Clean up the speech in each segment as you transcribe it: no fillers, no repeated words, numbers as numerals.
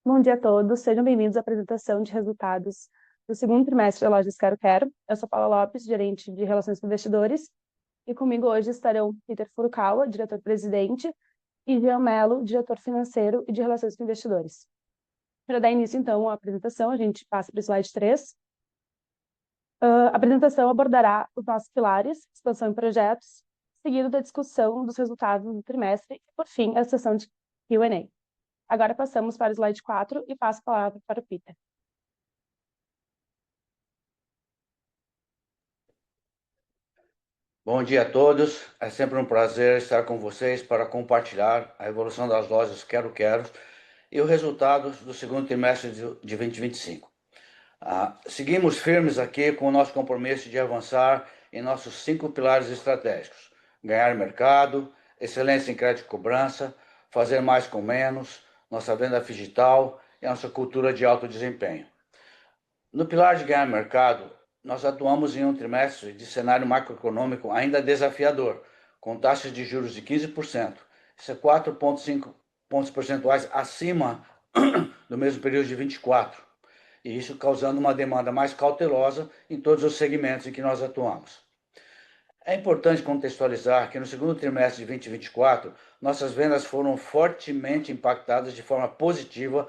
Bom dia a todos, sejam bem-vindos à apresentação de resultados do segundo trimestre da Lojas Quero Quero. Eu sou Paula Lopes, gerente de Relações com Investidores, e comigo hoje estarão Peter Furukawa, diretor-presidente, e Jean Mello, diretor financeiro e de Relações com Investidores. Para dar início, então, à apresentação, a gente passa para o slide 3. A apresentação abordará os nossos pilares, expansão em projetos, seguido da discussão dos resultados do trimestre e, por fim, a sessão de Q&A. Agora passamos para o slide 4 e passo a palavra para o Peter. Bom dia a todos, é sempre um prazer estar com vocês para compartilhar a evolução das lojas Quero Quero e os resultados do segundo trimestre de 2025. Seguimos firmes aqui com o nosso compromisso de avançar em nossos 5 pilares estratégicos: ganhar mercado, excelência em crédito e cobrança, fazer mais com menos, nossa venda digital e a nossa cultura de alto desempenho. No pilar de ganhar mercado, nós atuamos em um trimestre de cenário macroeconômico ainda desafiador, com taxas de juros de 15%. Isso é 4,5 pontos percentuais acima do mesmo período de 24. E isso causando uma demanda mais cautelosa em todos os segmentos em que nós atuamos. É importante contextualizar que no segundo trimestre de 2024, nossas vendas foram fortemente impactadas de forma positiva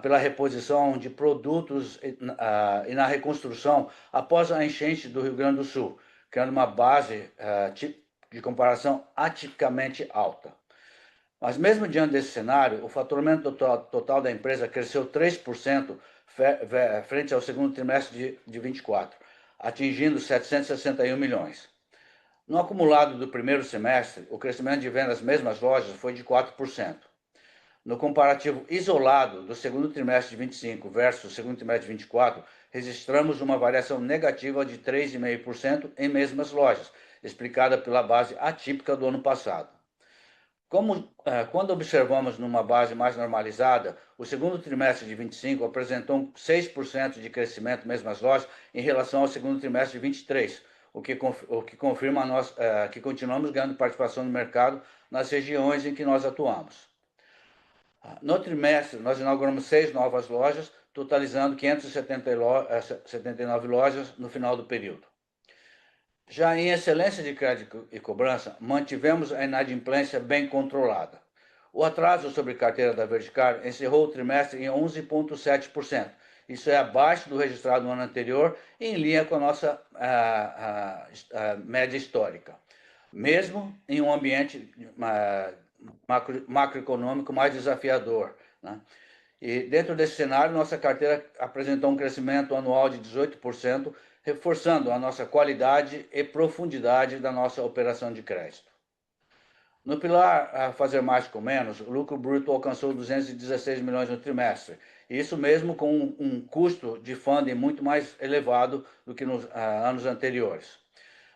pela reposição de produtos e na reconstrução após a enchente do Rio Grande do Sul, criando uma base de comparação atipicamente alta. Mas mesmo diante desse cenário, o faturamento total da empresa cresceu 3% frente ao segundo trimestre de 24, atingindo 761 milhões. No acumulado do primeiro semestre, o crescimento de vendas das mesmas lojas foi de 4%. No comparativo isolado do segundo trimestre de 25 versus o segundo trimestre de 24, registramos uma variação negativa de 3,5% em mesmas lojas, explicada pela base atípica do ano passado. Quando observamos numa base mais normalizada, o segundo trimestre de 25 apresentou 6% de crescimento mesmas lojas em relação ao segundo trimestre de 23, o que confirma que continuamos ganhando participação no mercado nas regiões em que nós atuamos. No trimestre, nós inauguramos 6 novas lojas, totalizando 579 lojas no final do período. Já em excelência de crédito e cobrança, mantivemos a inadimplência bem controlada. O atraso sobre carteira da Verdicar encerrou o trimestre em 11,7%. Isso é abaixo do registrado no ano anterior e em linha com a nossa média histórica, mesmo em um ambiente macroeconômico mais desafiador, né? E dentro desse cenário, nossa carteira apresentou um crescimento anual de 18%, reforçando a nossa qualidade e profundidade da nossa operação de crédito. No pilar fazer mais com menos, o lucro bruto alcançou 216 milhões no trimestre. Isso mesmo com um custo de funding muito mais elevado do que nos anos anteriores.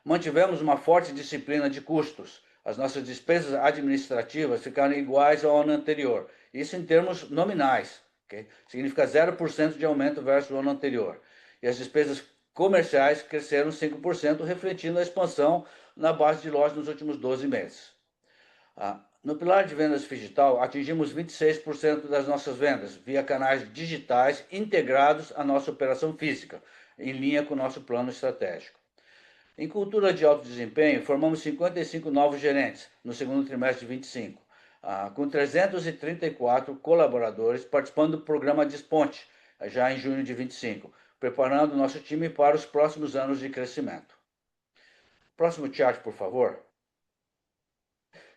Mantivemos uma forte disciplina de custos. As nossas despesas administrativas ficaram iguais ao ano anterior. Isso em termos nominais. Okay? Significa 0% de aumento versus o ano anterior. E as despesas comerciais cresceram 5%, refletindo a expansão na base de lojas nos últimos 12 meses. No pilar de vendas digital, atingimos 26% das nossas vendas via canais digitais integrados à nossa operação física, em linha com o nosso plano estratégico. Em cultura de alto desempenho, formamos 55 novos gerentes no segundo trimestre de 25, com 334 colaboradores participando do programa Desponte, já em junho de 25, preparando o nosso time para os próximos anos de crescimento. Próximo chart, por favor.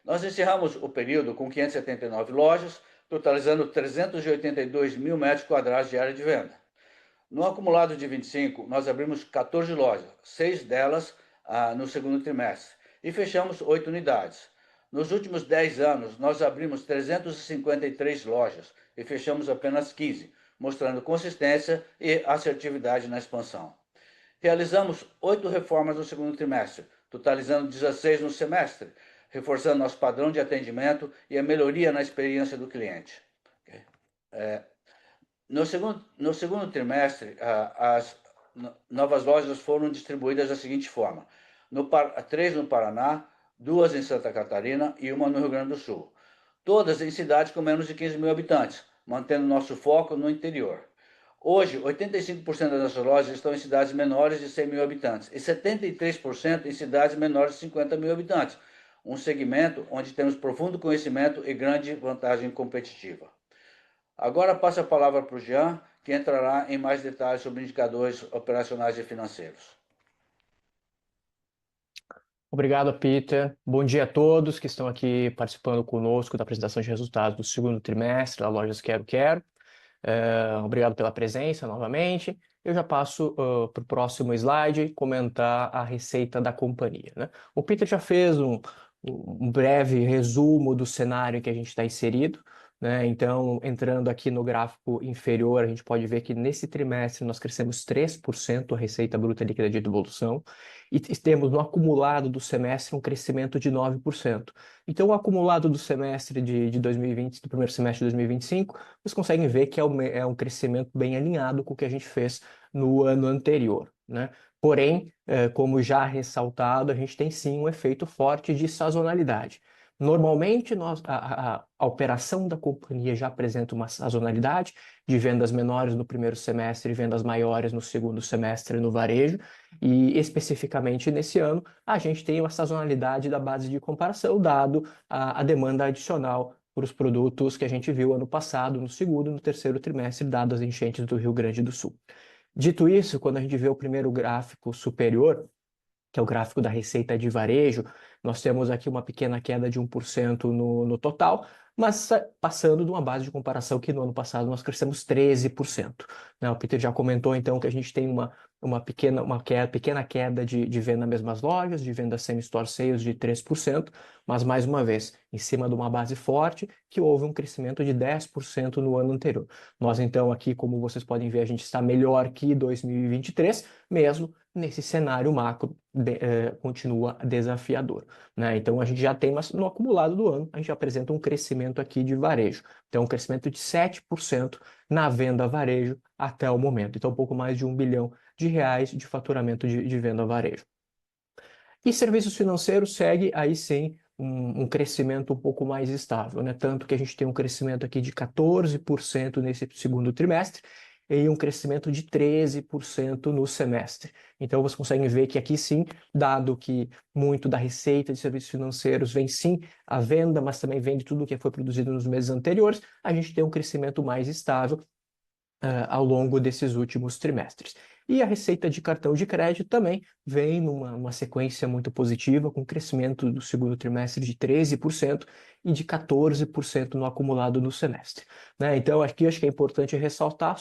Nós encerramos o período com 579 lojas, totalizando 382 mil metros quadrados de área de venda. No acumulado de 25, nós abrimos 14 lojas, 6 delas no segundo trimestre, e fechamos 8 unidades. Nos últimos 10 anos, nós abrimos 353 lojas e fechamos apenas 15, mostrando consistência e assertividade na expansão. Realizamos 8 reformas no segundo trimestre, totalizando 16 no semestre, reforçando nosso padrão de atendimento e a melhoria na experiência do cliente. No segundo trimestre, as novas lojas foram distribuídas da seguinte forma: 3 no Paraná, 2 em Santa Catarina e 1 no Rio Grande do Sul. Todas em cidades com menos de 15 mil habitantes, mantendo nosso foco no interior. Hoje, 85% das nossas lojas estão em cidades menores de 100 mil habitantes e 73% em cidades menores de 50 mil habitantes, um segmento onde temos profundo conhecimento e grande vantagem competitiva. Agora passo a palavra para o Jean, que entrará em mais detalhes sobre indicadores operacionais e financeiros. Obrigado, Peter. Bom dia a todos que estão aqui participando conosco da apresentação de resultados do segundo trimestre da Lojas Quero Quero. Obrigado pela presença novamente. Eu já passo para o próximo slide comentar a receita da companhia, né? O Peter já fez um breve resumo do cenário em que a gente está inserido, né? Então, entrando aqui no gráfico inferior, a gente pode ver que nesse trimestre nós crescemos 3% a receita bruta líquida de devolução e temos no acumulado do semestre um crescimento de 9%. Então, o acumulado do semestre de 2020, do primeiro semestre de 2025, vocês conseguem ver que é um crescimento bem alinhado com o que a gente fez no ano anterior, né? Porém, como já ressaltado, a gente tem sim um efeito forte de sazonalidade. Normalmente, a operação da companhia já apresenta uma sazonalidade de vendas menores no primeiro semestre e vendas maiores no segundo semestre no varejo, e especificamente nesse ano, a gente tem uma sazonalidade da base de comparação, dado a demanda adicional para os produtos que a gente viu ano passado, no segundo e no terceiro trimestre, dado as enchentes do Rio Grande do Sul. Dito isso, quando a gente vê o primeiro gráfico superior, que é o gráfico da receita de varejo, nós temos aqui uma pequena queda de 1% no total, mas passando de uma base de comparação que no ano passado nós crescemos 13%. Né? O Peter já comentou então que a gente tem uma pequena queda de venda nas mesmas lojas, de venda same-store sales de 3%, mas mais uma vez, em cima de uma base forte, que houve um crescimento de 10% no ano anterior. Nós então aqui, como vocês podem ver, a gente está melhor que 2023, mesmo nesse cenário macro continua desafiador, né? Então a gente já tem, mas no acumulado do ano, a gente apresenta um crescimento aqui de varejo. Então um crescimento de 7% na venda varejo até o momento. Então um pouco mais de R$ 1 bilhão de faturamento de venda varejo. E serviços financeiros segue aí sim um crescimento um pouco mais estável, né? Tanto que a gente tem um crescimento aqui de 14% nesse segundo trimestre e um crescimento de 13% no semestre. Então, vocês conseguem ver que aqui sim, dado que muito da receita de serviços financeiros vem sim à venda, mas também vem de tudo que foi produzido nos meses anteriores, a gente tem um crescimento mais estável ao longo desses últimos trimestres. E a receita de cartão de crédito também vem numa sequência muito positiva, com crescimento do segundo trimestre de 13% e de 14% no acumulado no semestre, né? Então, aqui acho que é importante ressaltar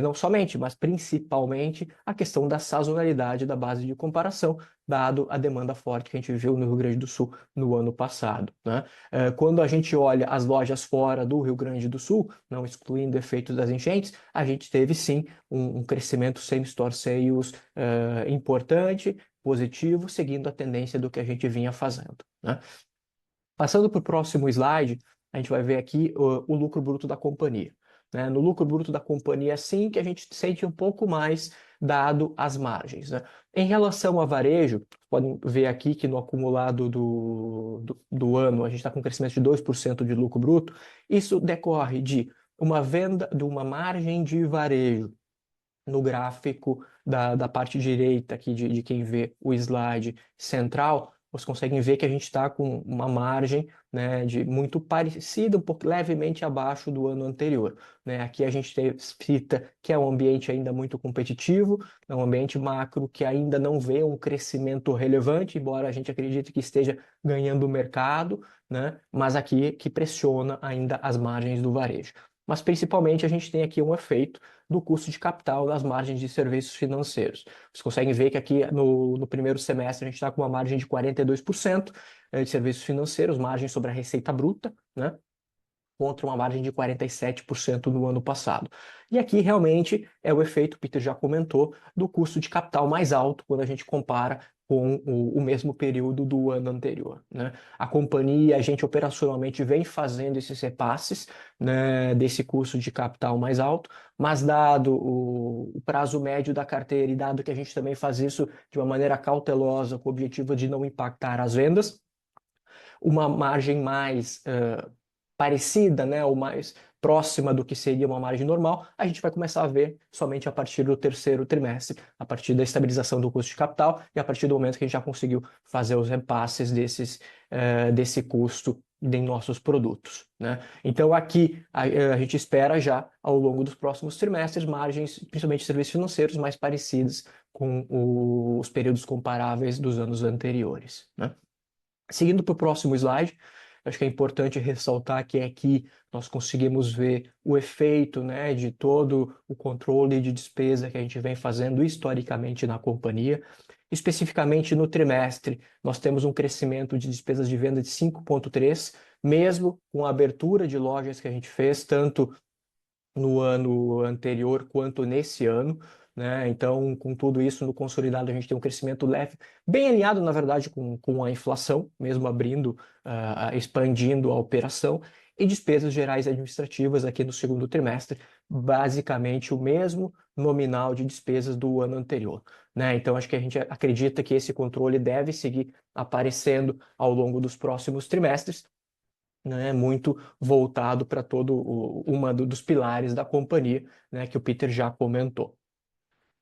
não somente, mas principalmente a questão da sazonalidade da base de comparação, dado a demanda forte que a gente viu no Rio Grande do Sul no ano passado, né? Quando a gente olha as lojas fora do Rio Grande do Sul, não excluindo efeitos das enchentes, a gente teve sim um crescimento same-store sales importante, positivo, seguindo a tendência do que a gente vinha fazendo, né? Passando para o próximo slide, a gente vai ver aqui o lucro bruto da companhia, né? No lucro bruto da companhia, sim, que a gente sente um pouco mais dado as margens, né? Em relação a varejo, podem ver aqui que no acumulado do ano a gente está com um crescimento de 2% de lucro bruto. Isso decorre de de uma margem de varejo no gráfico da parte direita aqui de quem vê o slide central, vocês conseguem ver que a gente está com uma margem, né, de muito parecida, um pouco levemente abaixo do ano anterior, né? Aqui a gente cita que é um ambiente ainda muito competitivo, é um ambiente macro que ainda não vê um crescimento relevante, embora a gente acredite que esteja ganhando o mercado, né? Mas aqui que pressiona ainda as margens do varejo. Mas principalmente a gente tem aqui um efeito do custo de capital das margens de serviços financeiros. Vocês conseguem ver que aqui no primeiro semestre a gente está com uma margem de 42% de serviços financeiros, margem sobre a receita bruta, né? Contra uma margem de 47% no ano passado. E aqui realmente é o efeito, o Peter já comentou, do custo de capital mais alto quando a gente compara com o mesmo período do ano anterior, né? A companhia, a gente operacionalmente vem fazendo esses repasses, né, desse custo de capital mais alto, mas dado o prazo médio da carteira e dado que a gente também faz isso de uma maneira cautelosa, com o objetivo de não impactar as vendas, uma margem mais parecida, né, ou mais próxima do que seria uma margem normal, a gente vai começar a ver somente a partir do terceiro trimestre, a partir da estabilização do custo de capital e a partir do momento que a gente já conseguiu fazer os repasses desse custo em nossos produtos, né? Então aqui a gente espera já ao longo dos próximos trimestres margens, principalmente serviços financeiros, mais parecidas com os períodos comparáveis dos anos anteriores, né? Seguindo para o próximo slide, acho que é importante ressaltar que aqui nós conseguimos ver o efeito, né, de todo o controle de despesa que a gente vem fazendo historicamente na companhia. Especificamente no trimestre, nós temos um crescimento de despesas de venda de 5,3%, mesmo com a abertura de lojas que a gente fez, tanto no ano anterior quanto nesse ano, né? Então, com tudo isso no consolidado, a gente tem um crescimento leve, bem alinhado, na verdade, com a inflação, mesmo abrindo, expandindo a operação, e despesas gerais administrativas aqui no segundo trimestre, basicamente o mesmo nominal de despesas do ano anterior, né? Então, acho que a gente acredita que esse controle deve seguir aparecendo ao longo dos próximos trimestres, né, muito voltado para dos pilares da companhia, né, que o Peter já comentou.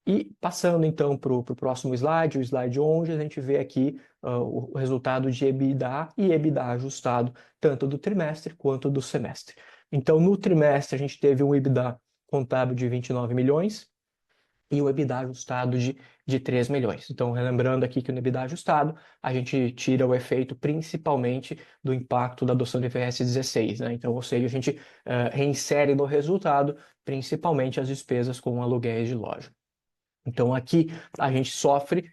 E passando então para o próximo slide, o slide 11, a gente vê aqui o resultado de EBITDA e EBITDA ajustado, tanto do trimestre quanto do semestre. Então, no trimestre, a gente teve um EBITDA contábil de 29 milhões, e o EBITDA ajustado de 3 milhões. Então, relembrando aqui que no EBITDA ajustado, a gente tira o efeito principalmente do impacto da adoção do IFRS 16, né? Então, ou seja, a gente reinsere no resultado principalmente as despesas com aluguéis de loja. Então, aqui a gente sofre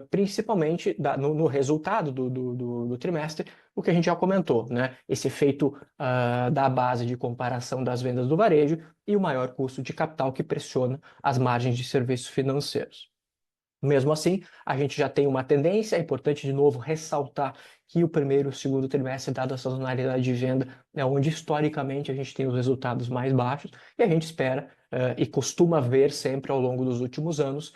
principalmente no resultado do trimestre, o que a gente já comentou, né? Esse efeito da base de comparação das vendas do varejo e o maior custo de capital que pressiona as margens de serviços financeiros. Mesmo assim, a gente já tem uma tendência, é importante de novo ressaltar que o primeiro e o segundo trimestre, dada a sazonalidade de venda, é onde historicamente a gente tem os resultados mais baixos e a gente espera e costuma ver sempre ao longo dos últimos anos,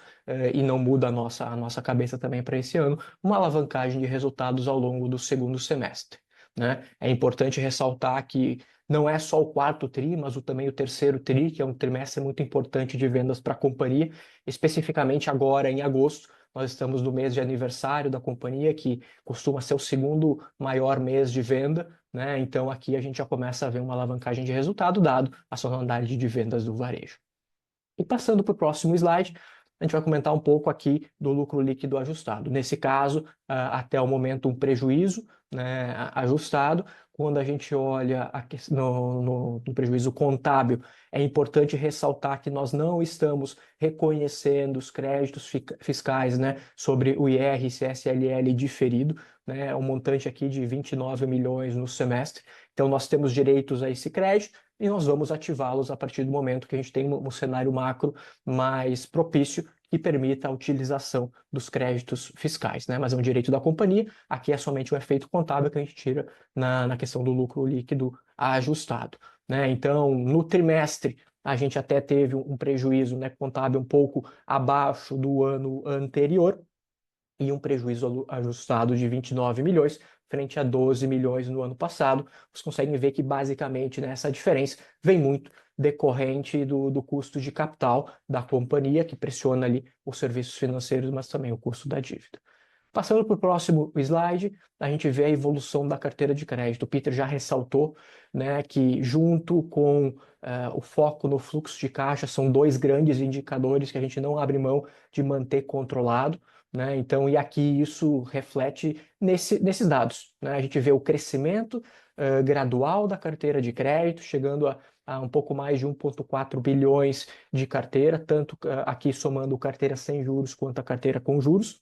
e não muda a nossa cabeça também para esse ano, uma alavancagem de resultados ao longo do segundo semestre, né? É importante ressaltar que não é só o quarto tri, mas também o terceiro tri, que é um trimestre muito importante de vendas para a companhia, especificamente agora em agosto. Nós estamos no mês de aniversário da companhia, que costuma ser o segundo maior mês de venda, né? Então aqui a gente já começa a ver uma alavancagem de resultado, dado a sazonalidade de vendas do varejo. E passando para o próximo slide, a gente vai comentar um pouco aqui do lucro líquido ajustado. Nesse caso, até o momento, um prejuízo, né, ajustado. Quando a gente olha no prejuízo contábil, é importante ressaltar que nós não estamos reconhecendo os créditos fiscais, né, sobre o IR e CSLL diferido, né, um montante aqui de 29 milhões no semestre. Então, nós temos direitos a esse crédito e nós vamos ativá-los a partir do momento que a gente tem um cenário macro mais propício que permita a utilização dos créditos fiscais, né? Mas é um direito da companhia, aqui é somente um efeito contábil que a gente tira na questão do lucro líquido ajustado, né? Então, no trimestre, a gente até teve um prejuízo, né, contábil um pouco abaixo do ano anterior, e um prejuízo ajustado de 29 milhões, frente a 12 milhões no ano passado. Vocês conseguem ver que, basicamente, né, essa diferença vem muito decorrente do custo de capital da companhia, que pressiona ali os serviços financeiros, mas também o custo da dívida. Passando para o próximo slide, a gente vê a evolução da carteira de crédito. O Peter já ressaltou, né, que junto com o foco no fluxo de caixa, são dois grandes indicadores que a gente não abre mão de manter controlado, né? Então, e aqui isso reflete nesses dados, né? A gente vê o crescimento gradual da carteira de crédito, chegando a um pouco mais de 1,4 bilhões de carteira, tanto aqui somando carteira sem juros quanto a carteira com juros.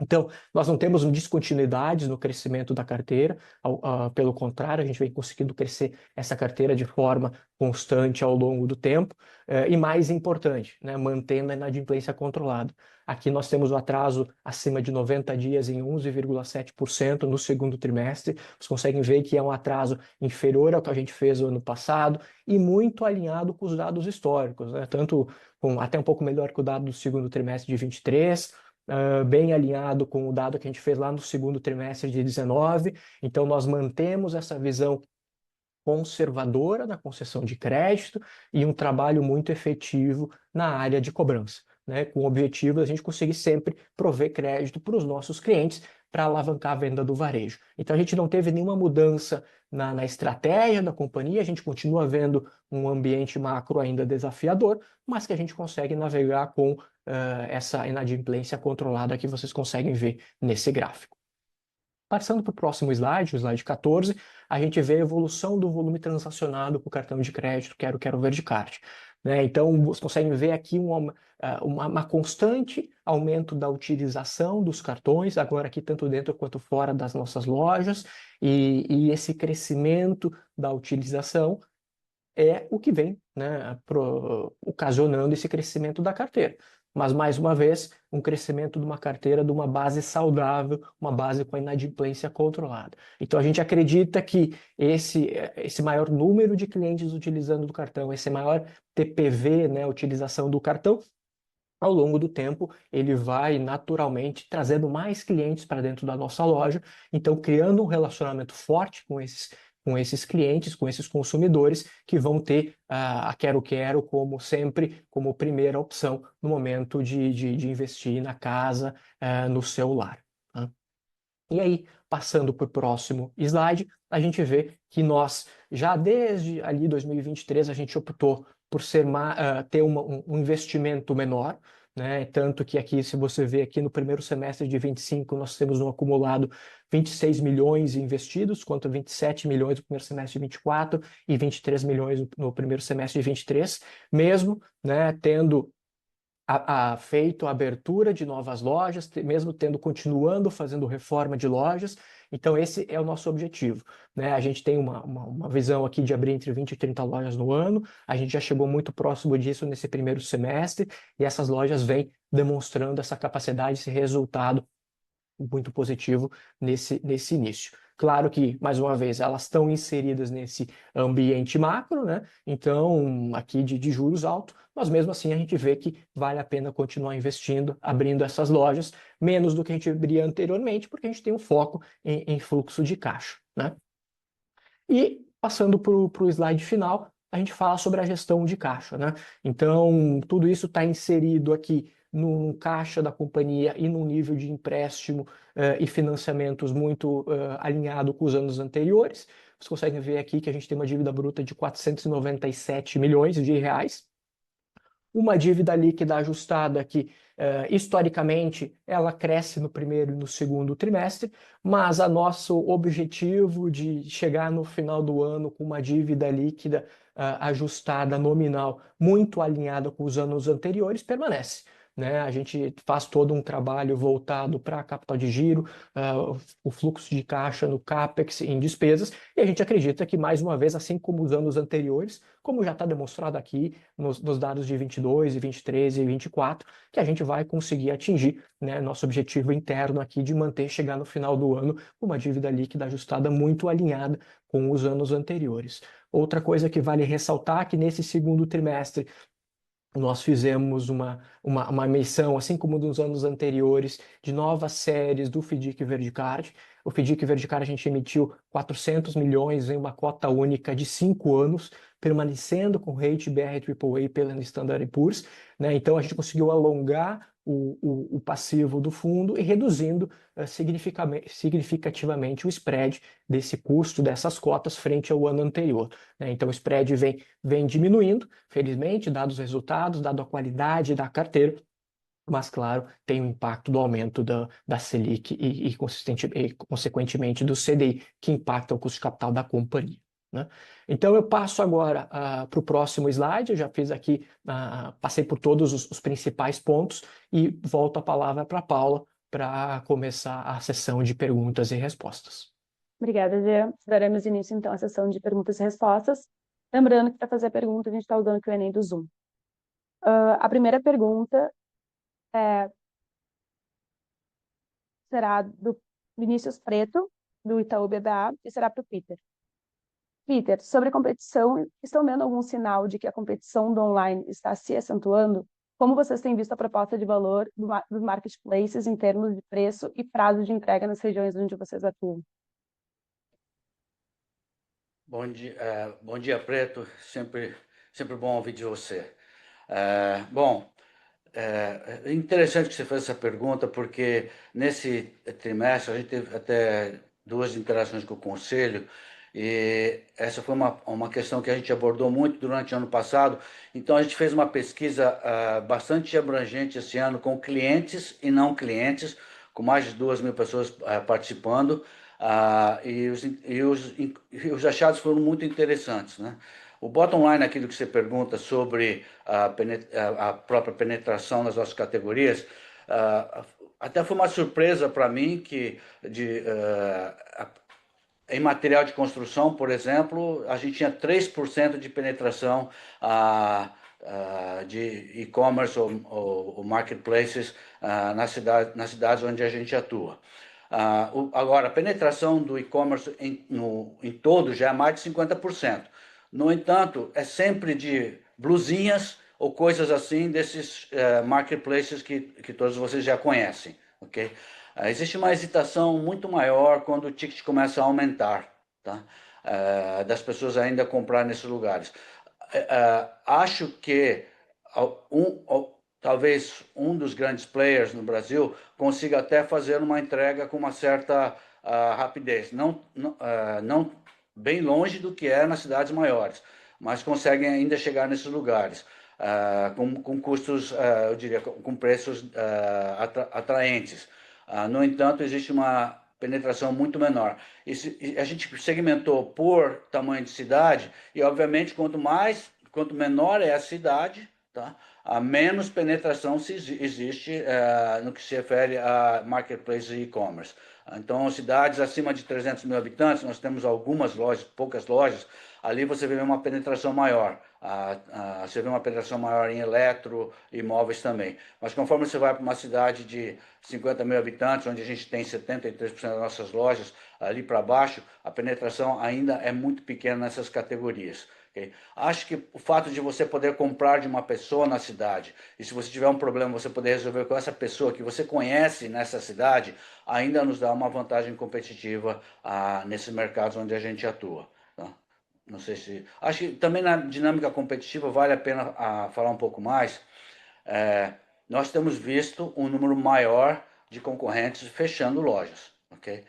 Então, nós não temos descontinuidades no crescimento da carteira, pelo contrário, a gente vem conseguindo crescer essa carteira de forma constante ao longo do tempo, e mais importante, né, mantendo a inadimplência controlada. Aqui nós temos o atraso acima de 90 dias em 11,7% no segundo trimestre. Vocês conseguem ver que é um atraso inferior ao que a gente fez no ano passado e muito alinhado com os dados históricos, né, tanto até um pouco melhor que o dado do segundo trimestre de 23, bem alinhado com o dado que a gente fez lá no segundo trimestre de 19. Então, nós mantemos essa visão conservadora na concessão de crédito e um trabalho muito efetivo na área de cobrança, né? Com o objetivo de a gente conseguir sempre prover crédito para os nossos clientes para alavancar a venda do varejo. Então a gente não teve nenhuma mudança na estratégia da companhia, a gente continua vendo um ambiente macro ainda desafiador, mas que a gente consegue navegar com essa inadimplência controlada que vocês conseguem ver nesse gráfico. Passando para o próximo slide, o slide 14, a gente vê a evolução do volume transacionado por cartão de crédito Quero Verdicard, né? Então, vocês conseguem ver aqui uma constante aumento da utilização dos cartões, agora aqui tanto dentro quanto fora das nossas lojas, e esse crescimento da utilização é o que vem, né, ocasionando esse crescimento da carteira. Mas, mais uma vez, um crescimento de uma carteira de uma base saudável, uma base com a inadimplência controlada. Então, a gente acredita que esse maior número de clientes utilizando do cartão, esse maior TPV, né, utilização do cartão, ao longo do tempo, ele vai naturalmente trazendo mais clientes para dentro da nossa loja, então criando um relacionamento forte com esses clientes, com esses consumidores que vão ter a Quero como sempre, como primeira opção no momento de investir na casa, no celular. Tá? E aí, passando para o próximo slide, a gente vê que nós, já desde ali 2023, a gente optou por ter um investimento menor, né? Tanto que aqui, se você vê aqui no primeiro semestre de 25, nós temos no acumulado 26 milhões investidos, quanto 27 milhões no primeiro semestre de 24 e 23 milhões no primeiro semestre de 23, mesmo, né, tendo feito a abertura de novas lojas, mesmo continuando fazendo reforma de lojas. Então, esse é o nosso objetivo, né? A gente tem uma visão aqui de abrir entre 20 e 30 lojas no ano, a gente já chegou muito próximo disso nesse primeiro semestre, e essas lojas vêm demonstrando essa capacidade, esse resultado muito positivo nesse início. Claro que, mais uma vez, elas estão inseridas nesse ambiente macro, né? Então, aqui de juros altos, mas mesmo assim a gente vê que vale a pena continuar investindo, abrindo essas lojas, menos do que a gente abria anteriormente, porque a gente tem um foco em fluxo de caixa, né? E, passando para o slide final, a gente fala sobre a gestão de caixa, né? Então, tudo isso está inserido aqui no caixa da companhia e num nível de empréstimo e financiamentos muito alinhado com os anos anteriores. Vocês conseguem ver aqui que a gente tem uma dívida bruta de 497 milhões de reais, uma dívida líquida ajustada que, historicamente, ela cresce no primeiro e no segundo trimestre, mas a nosso objetivo de chegar no final do ano com uma dívida líquida ajustada nominal muito alinhada com os anos anteriores permanece, né? A gente faz todo um trabalho voltado para capital de giro, o fluxo de caixa no CAPEX, em despesas, e a gente acredita que, mais uma vez, assim como os anos anteriores, como já está demonstrado aqui nos dados de 22, e 23 e 24, que a gente vai conseguir atingir, né, nosso objetivo interno aqui de chegar no final do ano com uma dívida líquida ajustada muito alinhada com os anos anteriores. Outra coisa que vale ressaltar é que nesse segundo trimestre nós fizemos uma emissão, assim como nos anos anteriores, de novas séries do FDIC Verdicard. O FDIC Verdicard a gente emitiu 400 milhões em uma cota única de 5 anos, permanecendo com rate BR AAA pela Standard & Poor's, né? Então a gente conseguiu alongar o passivo do fundo e reduzindo significativamente o spread desse custo dessas cotas frente ao ano anterior, né? Então o spread vem diminuindo, felizmente, dados os resultados, dado a qualidade da carteira, mas, claro, tem o impacto do aumento da Selic e, consequentemente, do CDI, que impacta o custo de capital da companhia, né? Então, eu passo agora para o próximo slide. Eu já fiz aqui, passei por todos os principais pontos e volto a palavra para a Paula para começar a sessão de perguntas e respostas. Obrigada, Jean. Daremos início, então, à sessão de perguntas e respostas. Lembrando que, para fazer a pergunta, a gente está usando o Q&A do Zoom. A primeira pergunta será do Vinícius Preto, do Itaú BBA, e será para o Peter. Peter, sobre competição, estão vendo algum sinal de que a competição do online está se acentuando? Como vocês têm visto a proposta de valor dos marketplaces em termos de preço e prazo de entrega nas regiões onde vocês atuam? Bom dia, Preto. Sempre bom ouvir de você. Bom, é interessante que você fez essa pergunta, porque nesse trimestre a gente teve até duas interações com o Conselho, e essa foi uma questão que a gente abordou muito durante o ano passado. Então, a gente fez uma pesquisa bastante abrangente esse ano com clientes e não clientes, com mais de 2.000 pessoas participando, e os achados foram muito interessantes, né? O bottom line, aquilo que você pergunta sobre a própria penetração nas nossas categorias, ah, até foi uma surpresa para mim que em material de construção, por exemplo, a gente tinha 3% de penetração de e-commerce ou marketplaces nas cidades onde a gente atua. Agora, a penetração do e-commerce em todo já é mais de 50%. No entanto, é sempre de blusinhas ou coisas assim desses marketplaces que todos vocês já conhecem, ok? Existe uma hesitação muito maior quando o ticket começa a aumentar, tá? Das pessoas ainda comprar nesses lugares. Acho que talvez um dos grandes players no Brasil consiga até fazer uma entrega com uma certa rapidez, não bem longe do que é nas cidades maiores, mas conseguem ainda chegar nesses lugares. Com custos, eu diria, com preços atraentes. No entanto, existe uma penetração muito menor. A gente segmentou por tamanho de cidade e, obviamente, quanto menor é a cidade, tá? A menos penetração existe no que se refere a marketplace e e-commerce. Então, cidades acima de 300 mil habitantes, nós temos algumas lojas, poucas lojas, ali você vê uma penetração maior. Você vê uma penetração maior em eletro, imóveis também. Mas conforme você vai para uma cidade de 50 mil habitantes, onde a gente tem 73% das nossas lojas, ali para baixo, a penetração ainda é muito pequena nessas categorias. Okay? Acho que o fato de você poder comprar de uma pessoa na cidade, e se você tiver um problema, você poder resolver com essa pessoa que você conhece nessa cidade, ainda nos dá uma vantagem competitiva nesses mercados onde a gente atua. Tá? Não sei se. Acho que também na dinâmica competitiva vale a pena falar um pouco mais. Nós temos visto um número maior de concorrentes fechando lojas, ok?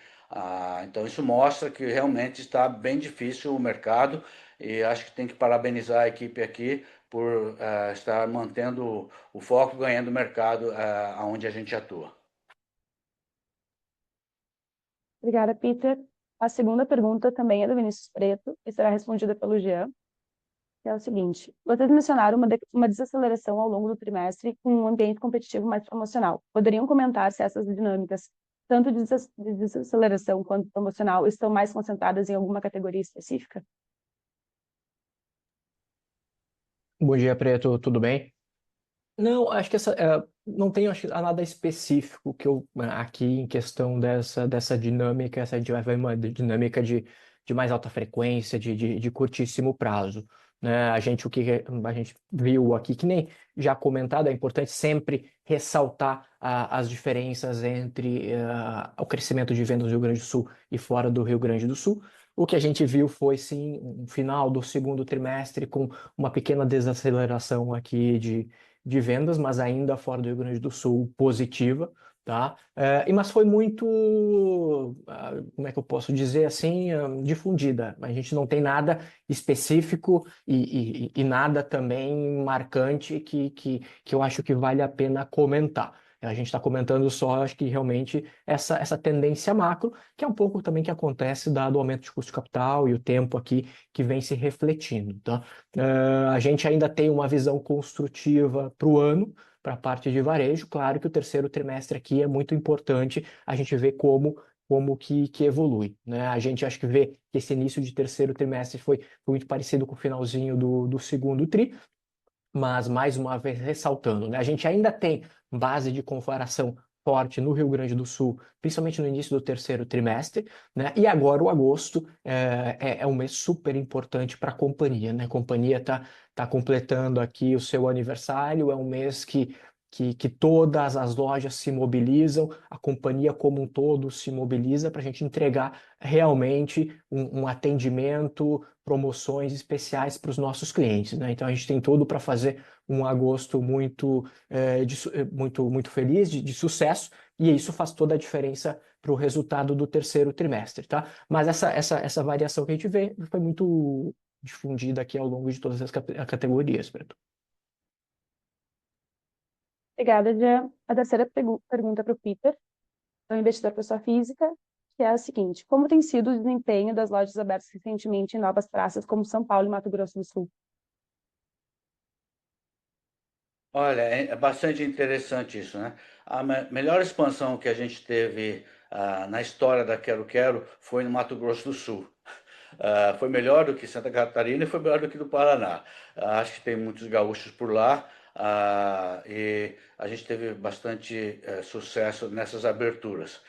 Então isso mostra que realmente está bem difícil o mercado e acho que tem que parabenizar a equipe aqui por estar mantendo o foco, ganhando mercado onde a gente atua. Obrigada, Peter. A segunda pergunta também é do Vinícius Preto e será respondida pelo Jean, que é o seguinte: vocês mencionaram uma desaceleração ao longo do trimestre com um ambiente competitivo mais promocional. Poderiam comentar se essas dinâmicas, tanto de desaceleração quanto promocional, estão mais concentradas em alguma categoria específica? Bom dia, Preto, tudo bem? Não, acho que não tem acho, nada específico que eu aqui em questão dessa dinâmica, essa vai uma dinâmica de mais alta frequência, de curtíssimo prazo, né? O que a gente viu aqui, que nem já comentado, é importante sempre ressaltar as diferenças entre o crescimento de vendas do Rio Grande do Sul e fora do Rio Grande do Sul. O que a gente viu foi, sim, um final do segundo trimestre com uma pequena desaceleração aqui de vendas, mas ainda fora do Rio Grande do Sul positiva, tá? Mas foi muito, como é que eu posso dizer assim, difundida. A gente não tem nada específico e nada também marcante que eu acho que vale a pena comentar. A gente está comentando só, acho que realmente essa tendência macro, que é um pouco também que acontece dado o aumento de custo de capital e o tempo aqui que vem se refletindo, tá? A gente ainda tem uma visão construtiva para o ano, para a parte de varejo. Claro que o terceiro trimestre aqui é muito importante a gente ver como que evolui, né? A gente acho que vê que esse início de terceiro trimestre foi muito parecido com o finalzinho do segundo tri, mas mais uma vez ressaltando, né? A gente ainda tem base de comparação forte no Rio Grande do Sul, principalmente no início do terceiro trimestre, né? E agora o agosto é um mês super importante para a companhia, né? A companhia tá completando aqui o seu aniversário, é um mês que que todas as lojas se mobilizam, a companhia como um todo se mobiliza para a gente entregar realmente um atendimento, promoções especiais para os nossos clientes, né? Então a gente tem tudo para fazer um agosto muito feliz, de sucesso, e isso faz toda a diferença para o resultado do terceiro trimestre, tá? Mas essa variação que a gente vê foi muito difundida aqui ao longo de todas as categorias, Preto. Obrigada, Jean. A terceira pergunta para o Peter, é um investidor pessoa física, que é a seguinte: como tem sido o desempenho das lojas abertas recentemente em novas praças como São Paulo e Mato Grosso do Sul? Olha, é bastante interessante isso, né? A melhor expansão que a gente teve na história da Quero Quero foi no Mato Grosso do Sul. Foi melhor do que Santa Catarina e foi melhor do que do Paraná. Acho que tem muitos gaúchos por lá, e a gente teve bastante sucesso nessas aberturas.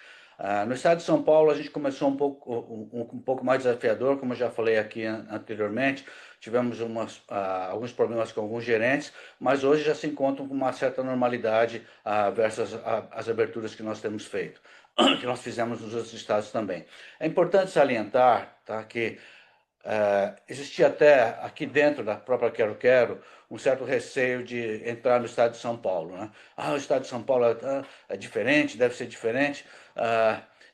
No estado de São Paulo, a gente começou um pouco mais desafiador, como eu já falei aqui anteriormente. Tivemos alguns problemas com alguns gerentes, mas hoje já se encontram com uma certa normalidade versus as aberturas que nós temos feito, que nós fizemos nos outros estados também. É importante salientar, tá, que existia até aqui dentro da própria Quero Quero um certo receio de entrar no estado de São Paulo, né? O estado de São Paulo é diferente, deve ser diferente.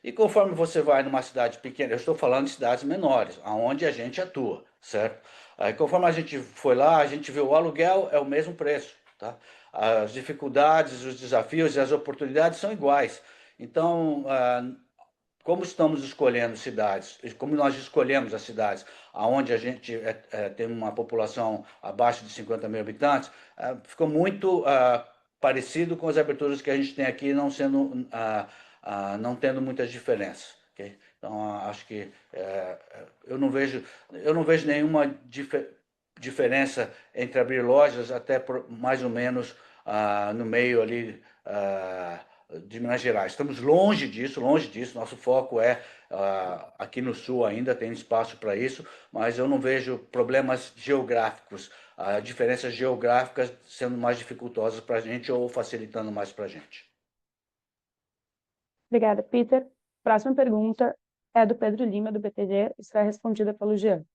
E conforme você vai numa cidade pequena, eu estou falando de cidades menores, aonde a gente atua, certo? Aí conforme a gente foi lá, a gente viu o aluguel é o mesmo preço, tá? As dificuldades, os desafios e as oportunidades são iguais. Então, como estamos escolhendo cidades, como nós escolhemos as cidades onde a gente tem uma população abaixo de 50 mil habitantes, ficou muito parecido com as aberturas que a gente tem aqui, não tendo muitas diferenças. Okay? Então, acho que eu não vejo nenhuma diferença entre abrir lojas até mais ou menos no meio ali de Minas Gerais. Estamos longe disso, longe disso. Nosso foco é aqui no Sul ainda, tem espaço para isso, mas eu não vejo problemas geográficos, diferenças geográficas sendo mais dificultosas para a gente ou facilitando mais para a gente. Obrigada, Peter. Próxima pergunta é do Pedro Lima, do BTG, e será respondida pelo Jean.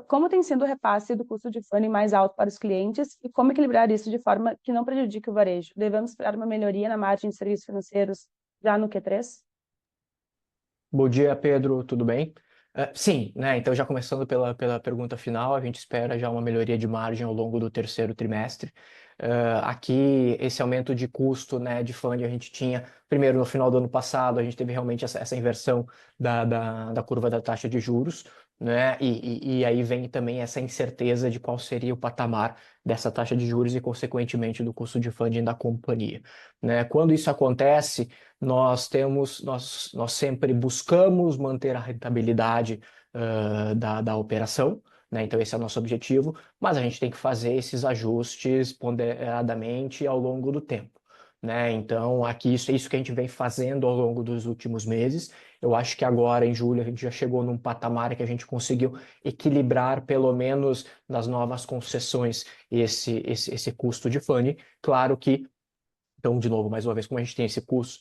Como tem sido o repasse do custo de funding mais alto para os clientes e como equilibrar isso de forma que não prejudique o varejo? Devemos esperar uma melhoria na margem de serviços financeiros já no Q3? Bom dia, Pedro, tudo bem? Sim, né? Então, já começando pela pergunta final, a gente espera já uma melhoria de margem ao longo do terceiro trimestre. Aqui, esse aumento de custo, né, de funding a gente tinha, primeiro, no final do ano passado, a gente teve realmente essa inversão da curva da taxa de juros, né? E aí vem também essa incerteza de qual seria o patamar dessa taxa de juros e, consequentemente, do custo de funding da companhia, né? Quando isso acontece, nós sempre buscamos manter a rentabilidade da operação, né? Então esse é o nosso objetivo, mas a gente tem que fazer esses ajustes ponderadamente ao longo do tempo, né? Então aqui é isso que a gente vem fazendo ao longo dos últimos meses. Eu acho que agora em julho a gente já chegou num patamar que a gente conseguiu equilibrar pelo menos nas novas concessões esse custo de funding. Claro que então, de novo, mais uma vez, como a gente tem esse custo,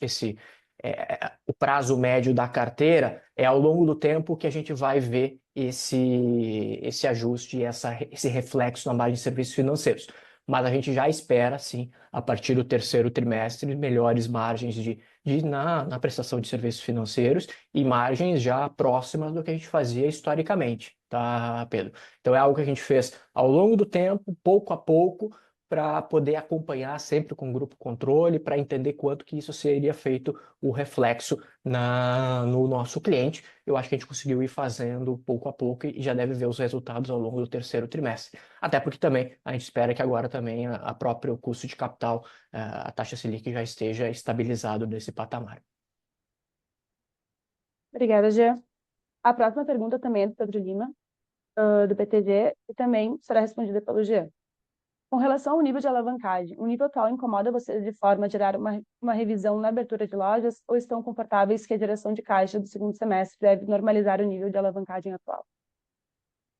o prazo médio da carteira, é ao longo do tempo que a gente vai ver esse ajuste e esse reflexo na margem de serviços financeiros. Mas a gente já espera, sim, a partir do terceiro trimestre, melhores margens na prestação de serviços financeiros e margens já próximas do que a gente fazia historicamente, tá, Pedro? Então, é algo que a gente fez ao longo do tempo, pouco a pouco, para poder acompanhar sempre com o grupo controle, para entender quanto que isso seria feito o reflexo no nosso cliente. Eu acho que a gente conseguiu ir fazendo pouco a pouco e já deve ver os resultados ao longo do terceiro trimestre. Até porque também a gente espera que agora também a próprio custo de capital, a taxa Selic já esteja estabilizado nesse patamar. Obrigada, Jean. A próxima pergunta também é do Pedro Lima, do BTG, e também será respondida pelo Jean. Com relação ao nível de alavancagem, o nível atual incomoda vocês de forma a gerar uma revisão na abertura de lojas ou estão confortáveis que a geração de caixa do segundo semestre deve normalizar o nível de alavancagem atual?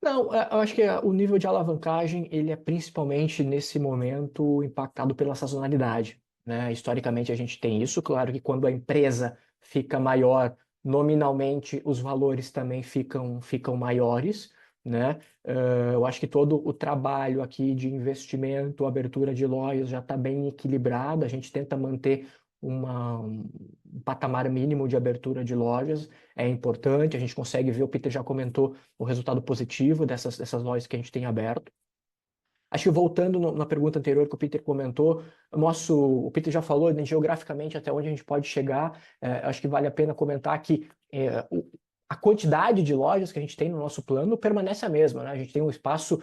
Não, eu acho que o nível de alavancagem, ele é principalmente nesse momento impactado pela sazonalidade, né? Historicamente a gente tem isso, claro que quando a empresa fica maior, nominalmente os valores também ficam maiores, né? Eu acho que todo o trabalho aqui de investimento, abertura de lojas já está bem equilibrado, a gente tenta manter um patamar mínimo de abertura de lojas, é importante, a gente consegue ver, o Peter já comentou, o resultado positivo dessas lojas que a gente tem aberto. Acho que voltando na pergunta anterior que o Peter comentou, o Peter já falou, né, geograficamente até onde a gente pode chegar, acho que vale a pena comentar que a quantidade de lojas que a gente tem no nosso plano permanece a mesma, né? A gente tem um espaço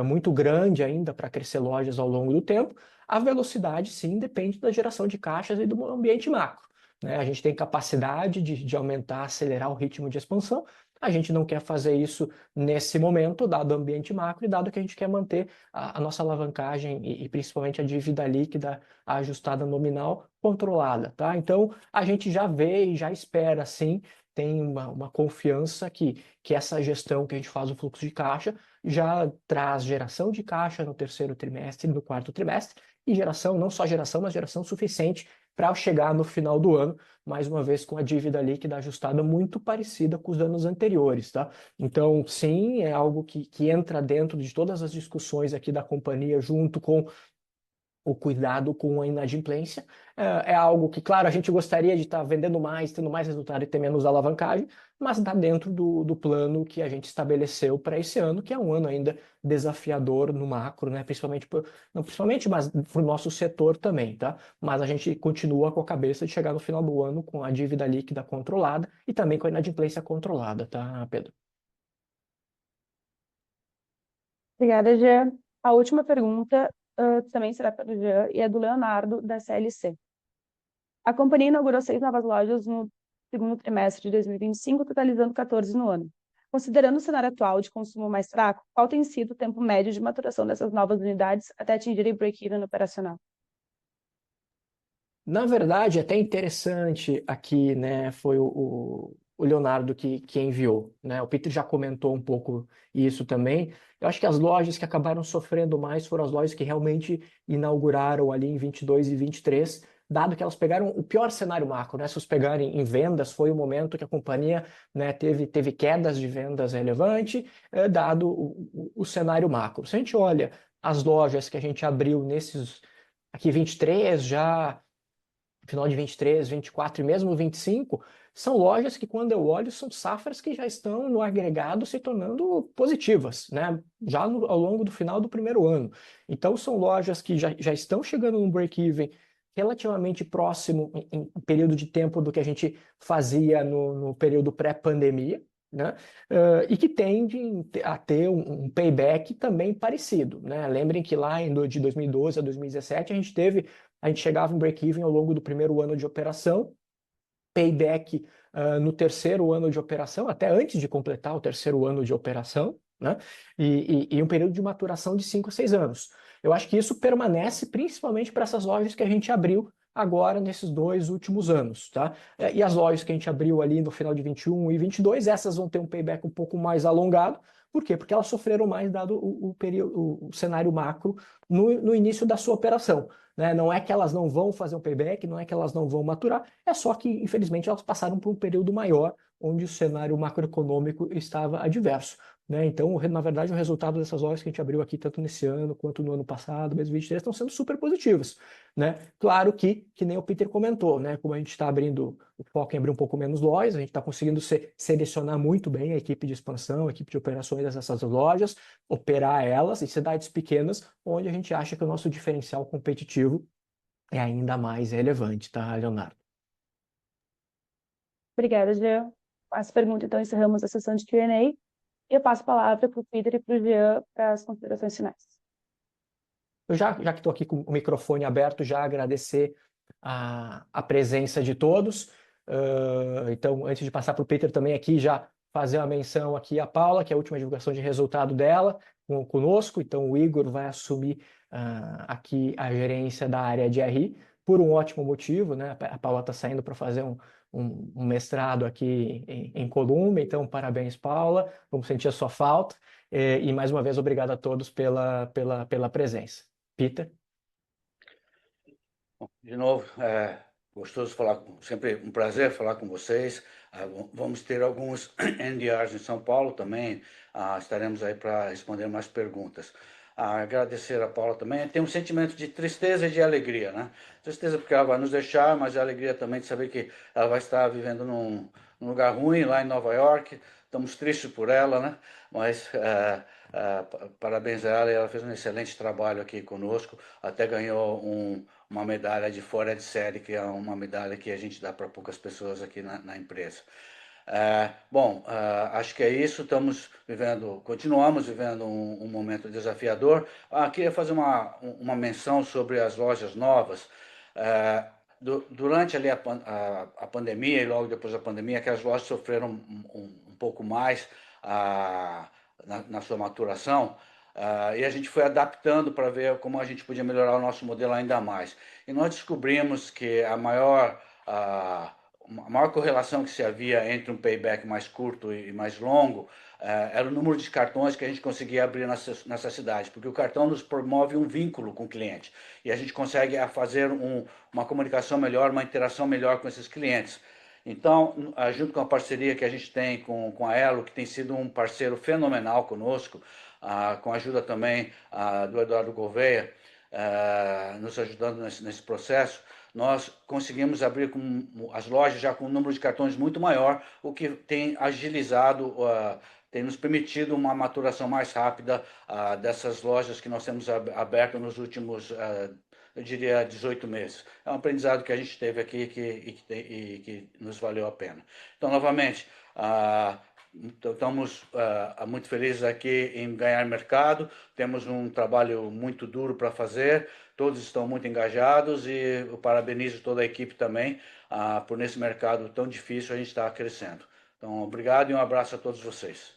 muito grande ainda para crescer lojas ao longo do tempo. A velocidade, sim, depende da geração de caixas e do ambiente macro, né? A gente tem capacidade de aumentar, acelerar o ritmo de expansão. A gente não quer fazer isso nesse momento, dado o ambiente macro e dado que a gente quer manter a nossa alavancagem e principalmente a dívida líquida a ajustada nominal controlada, tá? Então, a gente já vê e já espera, sim, tem uma confiança que essa gestão que a gente faz do fluxo de caixa já traz geração de caixa no terceiro trimestre e no quarto trimestre, e geração, não só geração, mas geração suficiente para chegar no final do ano, mais uma vez com a dívida líquida ajustada muito parecida com os anos anteriores, tá? Então, sim, é algo que entra dentro de todas as discussões aqui da companhia, junto com o cuidado com a inadimplência. É algo que, claro, a gente gostaria de estar vendendo mais, tendo mais resultado e ter menos alavancagem, mas está dentro do plano que a gente estabeleceu para esse ano, que é um ano ainda desafiador no macro, né? Principalmente, não principalmente, mas para o nosso setor também, tá? Mas a gente continua com a cabeça de chegar no final do ano com a dívida líquida controlada e também com a inadimplência controlada, tá, Pedro? Obrigada, Jean. A última pergunta, também será para o Jean e é do Leonardo, da CLC. A companhia inaugurou 6 novas lojas no segundo trimestre de 2025, totalizando 14 no ano. Considerando o cenário atual de consumo mais fraco, qual tem sido o tempo médio de maturação dessas novas unidades até atingirem break-even operacional? Na verdade, é até interessante aqui, né, foi o Leonardo que enviou, né? O Peter já comentou um pouco isso também. Eu acho que as lojas que acabaram sofrendo mais foram as lojas que realmente inauguraram ali em 22 e 23, dado que elas pegaram o pior cenário macro, né? Se os pegarem em vendas, foi o momento que a companhia, né, teve quedas de vendas relevante, dado o cenário macro. Se a gente olha as lojas que a gente abriu nesses aqui 23 já final de 23, 24 e mesmo 25, são lojas que, quando eu olho, são safras que já estão no agregado se tornando positivas, né? Já ao longo do final do primeiro ano. Então, são lojas que já estão chegando no break-even relativamente próximo em período de tempo do que a gente fazia no período pré-pandemia, né? E que tendem a ter um payback também parecido, né? Lembrem que lá de 2012 a 2017 a gente chegava em break-even ao longo do primeiro ano de operação, payback no terceiro ano de operação, até antes de completar o terceiro ano de operação, né? E um período de maturação de 5 a 6 anos. Eu acho que isso permanece principalmente para essas lojas que a gente abriu agora nesses 2 últimos anos, tá? E as lojas que a gente abriu ali no final de 21 e 22, essas vão ter um payback um pouco mais alongado. Por quê? Porque elas sofreram mais dado o cenário macro no início da sua operação, né? Não é que elas não vão fazer um payback, não é que elas não vão maturar, é só que, infelizmente, elas passaram por um período maior onde o cenário macroeconômico estava adverso, né? Então, na verdade, o resultado dessas lojas que a gente abriu aqui, tanto nesse ano quanto no ano passado, mesmo 23, estão sendo super positivos, né? Claro que nem o Peter comentou, né? Como a gente está abrindo o foco em abrir um pouco menos lojas, a gente está conseguindo selecionar muito bem a equipe de expansão, a equipe de operações dessas lojas, operar elas em cidades pequenas, onde a gente acha que o nosso diferencial competitivo é ainda mais relevante, tá, Leonardo? Obrigada, Jean. Com essa pergunta, então, encerramos a sessão de Q&A e eu passo a palavra para o Peter e para o Jean para as considerações finais. Eu já que estou aqui com o microfone aberto, já agradecer a presença de todos. Então, antes de passar para o Peter também aqui, já fazer uma menção aqui à Paula, que é a última divulgação de resultado dela conosco. Então, o Igor vai assumir aqui a gerência da área de RI, por um ótimo motivo, né? A Paula está saindo para fazer um mestrado aqui em Colômbia, então parabéns, Paula, vamos sentir a sua falta, e mais uma vez obrigado a todos pela presença. Peter? Bom, de novo, gostoso falar, sempre um prazer falar com vocês. Vamos ter alguns NDRs em São Paulo também, estaremos aí para responder mais perguntas. Agradecer a Paula também. Tem um sentimento de tristeza e de alegria, né? Tristeza porque ela vai nos deixar, mas a alegria também de saber que ela vai estar vivendo num lugar ruim lá em Nova York. Estamos tristes por ela, né? Mas parabéns a ela, ela fez um excelente trabalho aqui conosco, até ganhou uma medalha de fora de série, que é uma medalha que a gente dá para poucas pessoas aqui na empresa. Acho que é isso, continuamos vivendo um momento desafiador. Queria fazer uma menção sobre as lojas novas. Durante ali a pandemia e logo depois da pandemia, que as lojas sofreram um pouco mais na sua maturação, e a gente foi adaptando para ver como a gente podia melhorar o nosso modelo ainda mais. E nós descobrimos que a maior correlação que se havia entre um payback mais curto e mais longo era o número de cartões que a gente conseguia abrir nessa cidade, porque o cartão nos promove um vínculo com o cliente e a gente consegue fazer uma comunicação melhor, uma interação melhor com esses clientes. Então, junto com a parceria que a gente tem com a Elo, que tem sido um parceiro fenomenal conosco, com a ajuda também do Eduardo Gouveia, nos ajudando nesse processo, nós conseguimos abrir as lojas já com um número de cartões muito maior, o que tem agilizado, tem nos permitido uma maturação mais rápida dessas lojas que nós temos aberto nos últimos, eu diria, 18 meses. É um aprendizado que a gente teve aqui e que nos valeu a pena. Então, novamente, estamos muito felizes aqui em ganhar mercado, temos um trabalho muito duro para fazer, todos estão muito engajados e eu parabenizo toda a equipe também por nesse mercado tão difícil a gente estar crescendo. Então, obrigado e um abraço a todos vocês.